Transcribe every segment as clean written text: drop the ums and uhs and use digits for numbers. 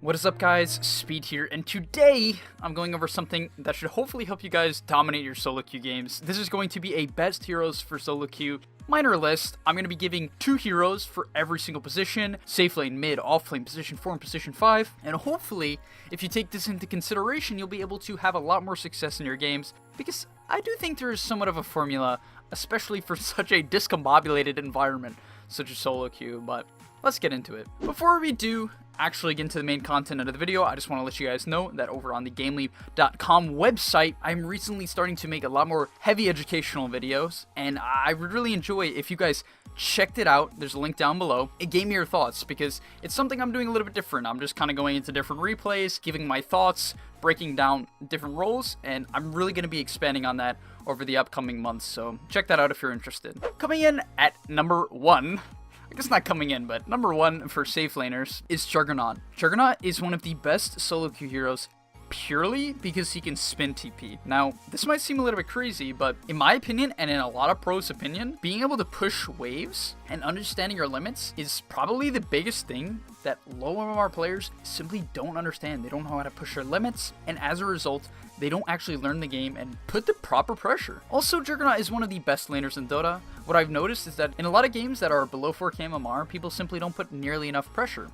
What is up, guys? Speed here, and today I'm going over something that should hopefully help you guys dominate your solo queue games. This is going to be a best heroes for solo queue minor list. I'm going to be giving 2 heroes for every single position: safe lane, mid, off lane, position 4, and position 5. And hopefully, if you take this into consideration, you'll be able to have a lot more success in your games, because I do think there is somewhat of a formula, especially for such a discombobulated environment such as solo queue. But let's get into it. Before we do actually get into the main content of the video, I just want to let you guys know that over on the GameLeap.com website, I'm recently starting to make a lot more heavy educational videos, and I would really enjoy if you guys checked it out. There's a link down below. It gave me your thoughts, because it's something I'm doing a little bit different. I'm just kind of going into different replays, giving my thoughts, breaking down different roles, and I'm really going to be expanding on that over the upcoming months, so check that out if you're interested. Coming in at number 1, I guess not coming in, but number 1 for safe laners is Juggernaut. Juggernaut is one of the best solo queue heroes purely because he can spin TP. Now, this might seem a little bit crazy, but in my opinion, and in a lot of pros' opinion, being able to push waves and understanding your limits is probably the biggest thing that low MMR players simply don't understand. They don't know how to push their limits, and as a result, they don't actually learn the game and put the proper pressure. Also, Juggernaut is one of the best laners in Dota. What I've noticed is that in a lot of games that are below 4k MMR, people simply don't put nearly enough pressure.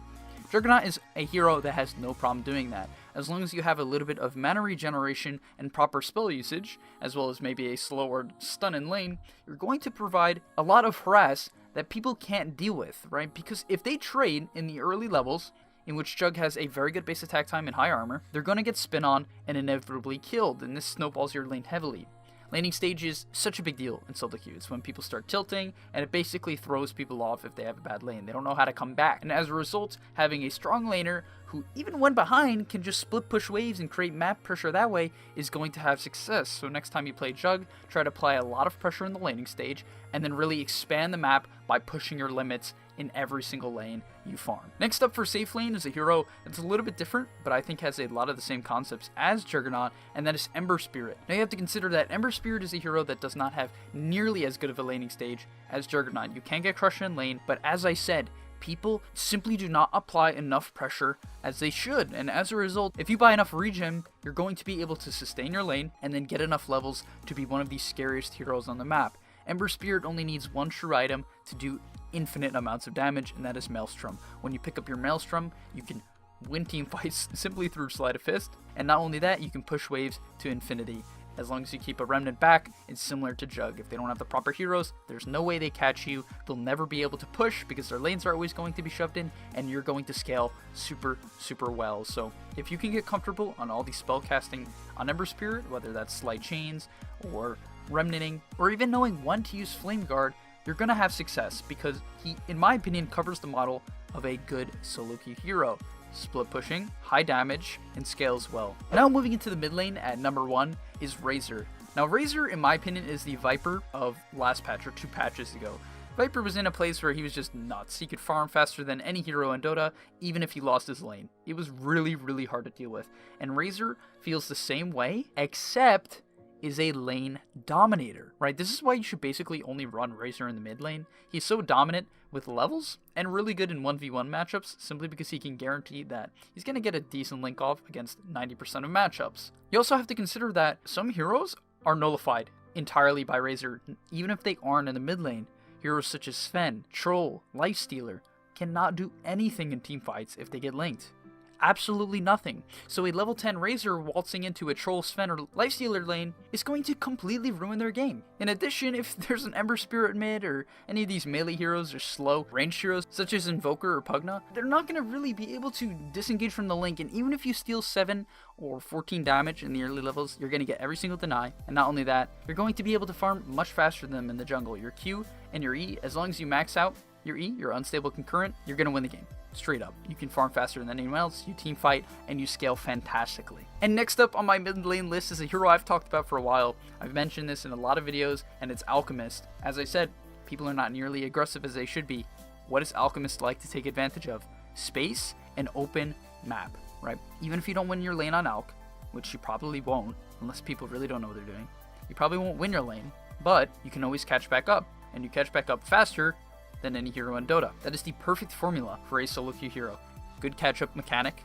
Juggernaut is a hero that has no problem doing that. As long as you have a little bit of mana regeneration and proper spell usage, as well as maybe a slower stun in lane, you're going to provide a lot of harass that people can't deal with, right? Because if they trade in the early levels, in which Jug has a very good base attack time and high armor, they're going to get spin on and inevitably killed, and this snowballs your lane heavily. Laning stage is such a big deal in solo queue. It's when people start tilting, and it basically throws people off if they have a bad lane. They don't know how to come back. And as a result, having a strong laner who, even when behind, can just split push waves and create map pressure that way is going to have success. So next time you play Jug, try to apply a lot of pressure in the laning stage, and then really expand the map by pushing your limits in every single lane you farm. Next up for safe lane is a hero that's a little bit different, but I think has a lot of the same concepts as Juggernaut, and that is Ember Spirit. Now you have to consider that Ember Spirit is a hero that does not have nearly as good of a laning stage as Juggernaut. You can get crushed in lane, but as I said, people simply do not apply enough pressure as they should, and as a result, if you buy enough regen, you're going to be able to sustain your lane and then get enough levels to be one of the scariest heroes on the map. Ember Spirit only needs one true item to do infinite amounts of damage, and that is Maelstrom. When you pick up your Maelstrom, you can win team fights simply through Sleight of Fist, and not only that, you can push waves to infinity. As long as you keep a remnant back, it's similar to Jug. If they don't have the proper heroes, there's no way they catch you. They'll never be able to push because their lanes are always going to be shoved in, and you're going to scale super well. So if you can get comfortable on all the spell casting on Ember Spirit, whether that's Slight Chains or remnanting, or even knowing when to use Flame Guard, you're going to have success, because he, in my opinion, covers the model of a good solo queue hero. Split pushing, high damage, and scales well. Now moving into the mid lane at number 1 is Razor. Now Razor, in my opinion, is the Viper of last patch, or 2 patches ago. Viper was in a place where he was just nuts. He could farm faster than any hero in Dota, even if he lost his lane. It was really hard to deal with. And Razor feels the same way, except is a lane dominator, right? This is why you should basically only run Razor in the mid lane. He's so dominant with levels and really good in 1v1 matchups, simply because he can guarantee that he's going to get a decent link off against 90% of matchups. You also have to consider that some heroes are nullified entirely by Razor, even if they aren't in the mid lane. Heroes such as Sven, Troll, Lifestealer cannot do anything in teamfights if they get linked. Absolutely nothing. So a level 10 Razor waltzing into a Troll, Sven, or Lifestealer lane is going to completely ruin their game. In addition, if there's an Ember Spirit mid, or any of these melee heroes or slow ranged heroes such as Invoker or Pugna, they're not going to really be able to disengage from the link, and even if you steal 7 or 14 damage in the early levels, you're going to get every single deny, and not only that, you're going to be able to farm much faster than them in the jungle. Your Q and your E, as long as you max out your E, your unstable concurrent, you're going to win the game. Straight up. You can farm faster than anyone else, you team fight, and you scale fantastically. And next up on my mid lane list is a hero I've talked about for a while. I've mentioned this in a lot of videos, and it's Alchemist. As I said, people are not nearly aggressive as they should be. What is Alchemist like to take advantage of? Space and open map, right? Even if you don't win your lane on Alch, which you probably won't, unless people really don't know what they're doing, you probably won't win your lane, but you can always catch back up, and you catch back up faster than any hero in Dota. That is the perfect formula for a solo queue hero. Good catch-up mechanic,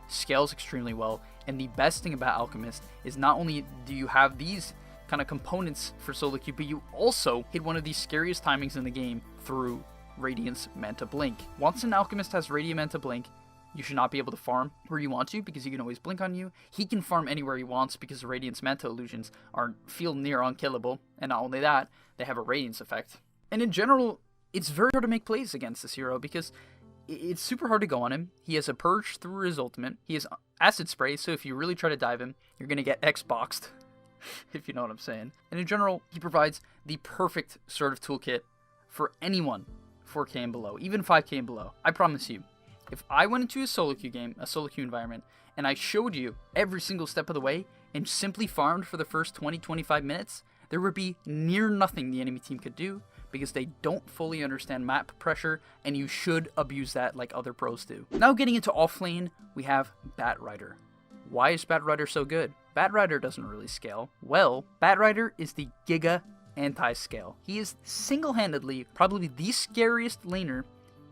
scales extremely well, and the best thing about Alchemist is not only do you have these kind of components for solo queue, but you also hit one of the scariest timings in the game through Radiant's Manta Blink. Once an Alchemist has Radiant Manta Blink, you should not be able to farm where you want to because he can always blink on you. He can farm anywhere he wants because the Radiant's Manta illusions feel near unkillable, and not only that, they have a Radiance effect. And in general, it's very hard to make plays against this hero because it's super hard to go on him. He has a Purge through his ultimate. He has Acid Spray, so if you really try to dive him, you're going to get Xboxed, if you know what I'm saying. And in general, he provides the perfect sort of toolkit for anyone 4K and below, even 5K and below. I promise you, if I went into a solo queue game, a solo queue environment, and I showed you every single step of the way and simply farmed for the first 20-25 minutes, there would be near nothing the enemy team could do because they don't fully understand map pressure, and you should abuse that like other pros do. Now getting into offlane, we have Batrider. Why is Batrider so good? Batrider doesn't really scale. Well, Batrider is the Giga anti-scale. He is single-handedly probably the scariest laner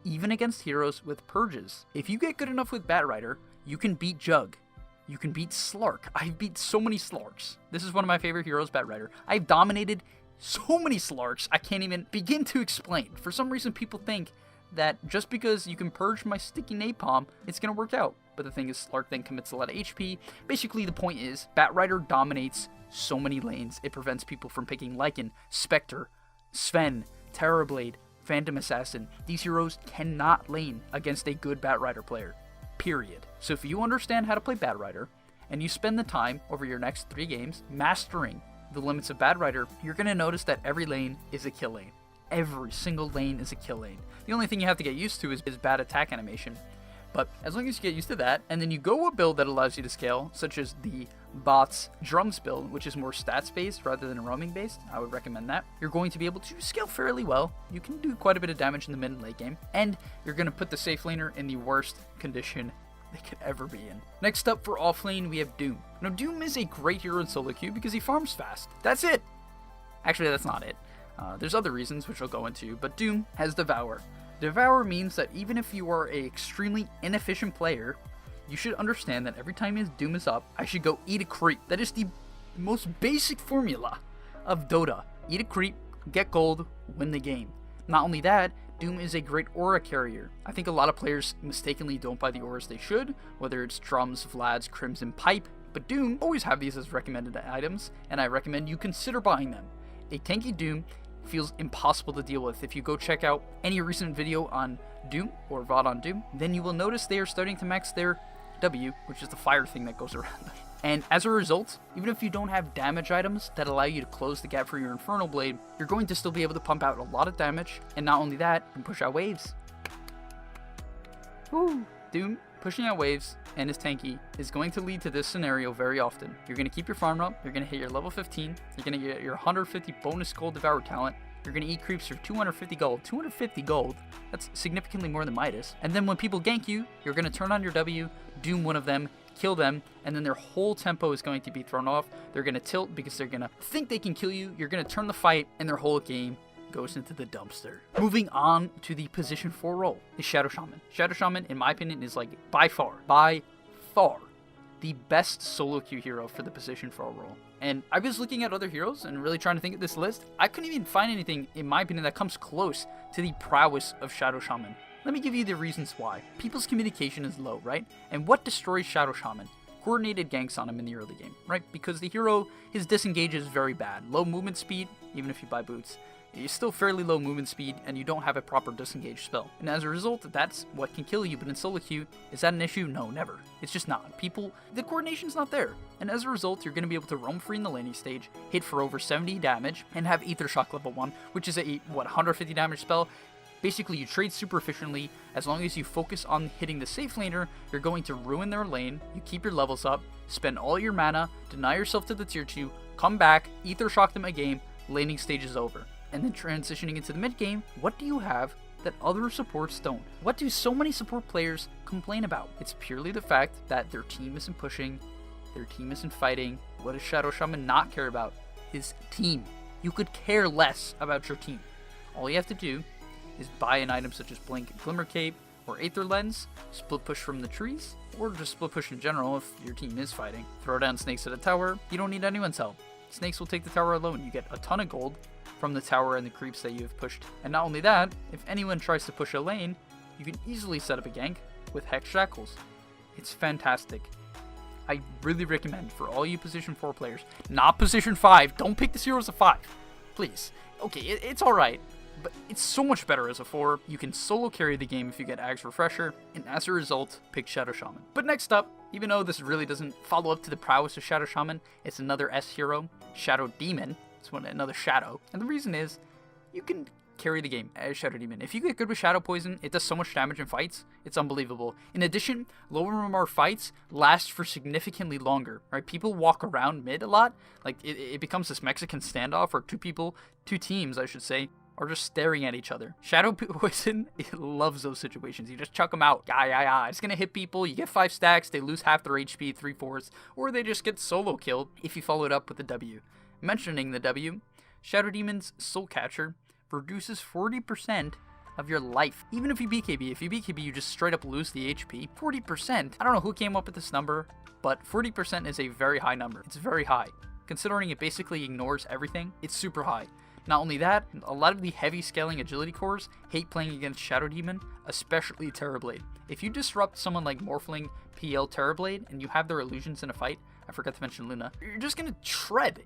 even against heroes with purges. If you get good enough with Batrider, you can beat Jug. You can beat Slark. I've beat so many Slarks. This is one of my favorite heroes, Batrider. I've dominated so many Slarks, I can't even begin to explain. For some reason, people think that just because you can purge my sticky napalm, it's going to work out. But the thing is, Slark then commits a lot of HP. Basically, the point is, Batrider dominates so many lanes. It prevents people from picking Lycan, Spectre, Sven, Terrorblade, Phantom Assassin. These heroes cannot lane against a good Batrider player, period. So if you understand how to play Batrider, and you spend the time over your next 3 games mastering the limits of Batrider, you're going to notice that every lane is a kill lane. Every single lane is a kill lane. The only thing you have to get used to is bad attack animation. But as long as you get used to that, and then you go a build that allows you to scale, such as the Bots Drums build, which is more stats-based rather than roaming-based, I would recommend that. You're going to be able to scale fairly well. You can do quite a bit of damage in the mid and late game, and you're going to put the safe laner in the worst condition they could ever be in. Next up for offlane, we have Doom. Now, Doom is a great hero in solo queue because he farms fast. That's it. Actually, that's not it. There's other reasons, which I'll go into, but Doom has Devour. Devour means that even if you are an extremely inefficient player, you should understand that every time his Doom is up, I should go eat a creep. That is the most basic formula of Dota. Eat a creep, get gold, win the game. Not only that, Doom is a great aura carrier. I think a lot of players mistakenly don't buy the auras they should, whether it's Drums, Vlad's, Crimson Pipe, but Doom always have these as recommended items, and I recommend you consider buying them. A tanky Doom feels impossible to deal with. If you go check out any recent video on Doom or VOD on Doom, then you will notice they are starting to max their W, which is the fire thing that goes around them. And as a result, even if you don't have damage items that allow you to close the gap for your Infernal Blade, you're going to still be able to pump out a lot of damage, and not only that, you can push out waves. Woo! Doom pushing out waves and is tanky is going to lead to this scenario very often. You're going to keep your farm up, you're going to hit your level 15, you're going to get your 150 bonus gold Devour talent, you're going to eat creeps for 250 gold. 250 gold, that's significantly more than Midas. And then when people gank you, you're going to turn on your W, Doom one of them, kill them, and then their whole tempo is going to be thrown off. They're going to tilt because they're going to think they can kill you, you're going to turn the fight, and their whole game goes into the dumpster. Moving on to the position 4 role is Shadow Shaman. Shadow Shaman, in my opinion, is like by far, the best solo queue hero for the position 4 role. And I was looking at other heroes and really trying to think of this list. I couldn't even find anything, in my opinion, that comes close to the prowess of Shadow Shaman. Let me give you the reasons why. People's communication is low, right? And what destroys Shadow Shaman? Coordinated ganks on him in the early game, right? Because the hero, his disengage is very bad. Low movement speed, even if you buy boots. You're still fairly low movement speed, and you don't have a proper disengage spell. And as a result, that's what can kill you. But in solo queue, is that an issue? No, never. It's just not. The coordination's not there. And as a result, you're going to be able to roam free in the laning stage, hit for over 70 damage, and have Aether Shock level 1, which is a, 150 damage spell. Basically, you trade super efficiently. As long as you focus on hitting the safe laner, you're going to ruin their lane. You keep your levels up, spend all your mana, deny yourself to the tier 2, come back, Aether Shock them a game, laning stage is over. And then transitioning into the mid game, what do you have that other supports don't? What do so many support players complain about? It's purely the fact that their team isn't pushing, their team isn't fighting. What does Shadow Shaman not care about? His team. You could care less about your team. All you have to do is buy an item such as Blink Glimmer Cape, or Aether Lens, split push from the trees, or just split push in general if your team is fighting. Throw down snakes at a tower, you don't need anyone's help. Snakes will take the tower alone. You get a ton of gold from the tower and the creeps that you have pushed. And not only that, if anyone tries to push a lane, you can easily set up a gank with Hex Shackles. It's fantastic. I really recommend for all you position 4 players, not position 5, don't pick this hero as a 5, please. Okay, it's alright, but it's so much better as a 4. You can solo carry the game if you get Ag's Refresher, and as a result, pick Shadow Shaman. But next up, even though this really doesn't follow up to the prowess of Shadow Shaman, it's another S hero, Shadow Demon. It's another Shadow, and the reason is, you can carry the game as Shadow Demon. If you get good with Shadow Poison, it does so much damage in fights, it's unbelievable. In addition, low MMR fights last for significantly longer, right? People walk around mid a lot, like it becomes this Mexican standoff where two teams, I should say, are just staring at each other. Shadow Poison, it loves those situations. You just chuck them out. It's gonna hit people, you get 5 stacks, they lose half their HP, 3/4, or they just get solo killed if you follow it up with a W. Mentioning the W, Shadow Demon's Soul Catcher reduces 40% of your life. Even if you BKB, you just straight up lose the HP. 40%, I don't know who came up with this number, but 40% is a very high number. It's very high. Considering it basically ignores everything, it's super high. Not only that, a lot of the heavy scaling agility cores hate playing against Shadow Demon, especially Terrorblade. If you disrupt someone like Morphling PL Terrorblade and you have their illusions in a fight, I forgot to mention Luna, you're just gonna shred.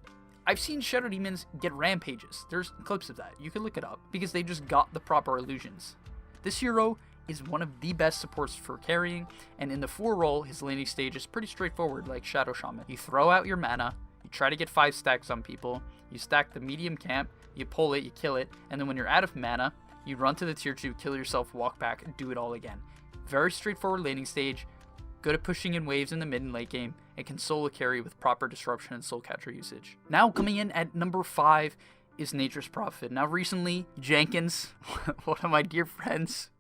I've seen Shadow Demons get rampages. There's clips of that. You can look it up because they just got the proper illusions. This hero is one of the best supports for carrying, and in the 4 role, his laning stage is pretty straightforward like Shadow Shaman. You throw out your mana, you try to get 5 stacks on people, you stack the medium camp, you pull it, you kill it, and then when you're out of mana, you run to the tier 2, kill yourself, walk back, and do it all again. Very straightforward laning stage, good at pushing in waves in the mid and late game, and can solo carry with proper disruption and soul catcher usage. Now coming in at number 5 is Nature's Prophet. Now recently, Jenkins, one of my dear friends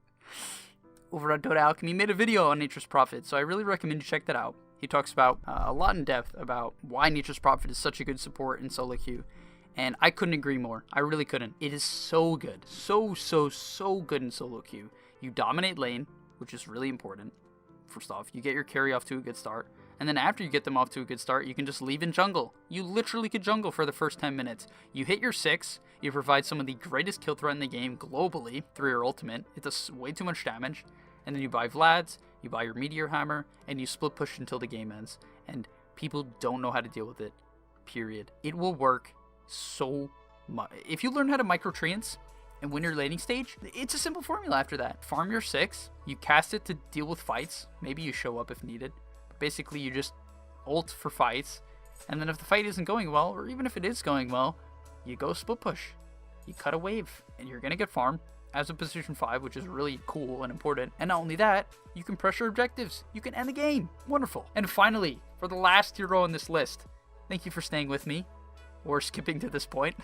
over on Dota Alchemy, made a video on Nature's Prophet, so I really recommend you check that out. He talks about a lot in depth about why Nature's Prophet is such a good support in solo queue, and I couldn't agree more. I really couldn't. It is so good. So good in solo queue. You dominate lane, which is really important. First off, you get your carry off to a good start, and then after you get them off to a good start, you can just leave in jungle. You literally could jungle for the first 10 minutes. You hit your 6, you provide some of the greatest kill threat in the game globally through your ultimate. It does way too much damage, and then you buy Vlad's, you buy your Meteor Hammer, and you split push until the game ends, and people don't know how to deal with it, period. It will work so much. If you learn how to micro-treants and win your laning stage, it's a simple formula after that. Farm your 6, you cast it to deal with fights, maybe you show up if needed. Basically, you just ult for fights, and then if the fight isn't going well, or even if it is going well, you go split push. You cut a wave, and you're going to get farm as a position 5, which is really cool and important. And not only that, you can pressure objectives. You can end the game. Wonderful. And finally, for the last hero on this list, thank you for staying with me, or skipping to this point.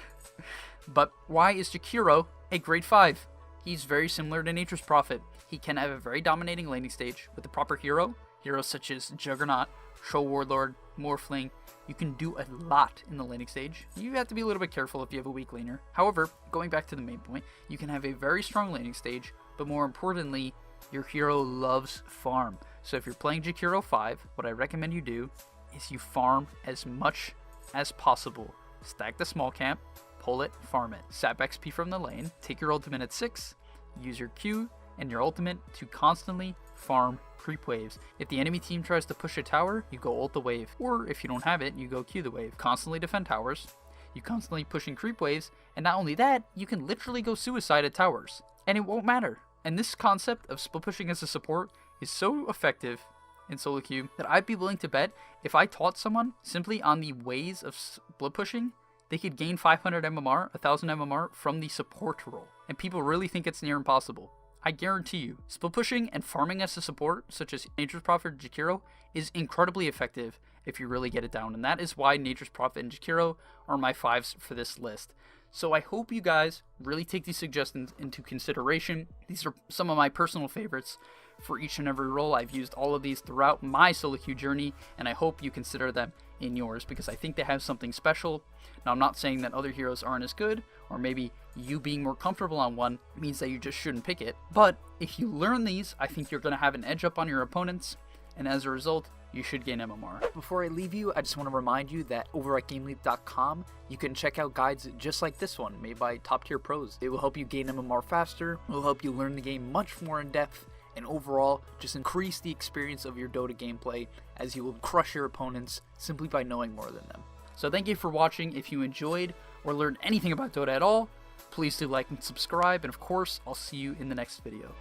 But why is Jakiro a grade 5? He's very similar to Nature's Prophet. He can have a very dominating laning stage with the proper hero. Heroes such as Juggernaut, Show Warlord, Morphling. You can do a lot in the laning stage. You have to be a little bit careful if you have a weak laner. However, going back to the main point, you can have a very strong laning stage, but more importantly, your hero loves farm. So if you're playing Jakiro 5, what I recommend you do is you farm as much as possible. Stack the small camp, pull it, farm it. Sap XP from the lane, take your ultimate at 6, use your Q and your ultimate to constantly farm creep waves. If the enemy team tries to push a tower, you go ult the wave. Or if you don't have it, you go Q the wave. Constantly defend towers, you constantly pushing creep waves, and not only that, you can literally go suicide at towers. And it won't matter. And this concept of split pushing as a support is so effective in solo queue that I'd be willing to bet if I taught someone simply on the ways of split pushing, they could gain 500 MMR, 1000 MMR from the support role. And people really think it's near impossible. I guarantee you, split pushing and farming as a support, such as Nature's Prophet and Jakiro, is incredibly effective if you really get it down. And that is why Nature's Prophet and Jakiro are my 5s for this list. So I hope you guys really take these suggestions into consideration. These are some of my personal favorites for each and every role. I've used all of these throughout my solo queue journey, and I hope you consider them in yours because I think they have something special. Now, I'm not saying that other heroes aren't as good or maybe you being more comfortable on one means that you just shouldn't pick it. But if you learn these, I think you're going to have an edge up on your opponents, and as a result, you should gain MMR. Before I leave you, I just want to remind you that over at GameLeap.com, you can check out guides just like this one, made by top tier pros. It will help you gain MMR faster, it will help you learn the game much more in depth, and overall, just increase the experience of your Dota gameplay, as you will crush your opponents simply by knowing more than them. So thank you for watching. If you enjoyed or learned anything about Dota at all, please do like and subscribe, and of course, I'll see you in the next video.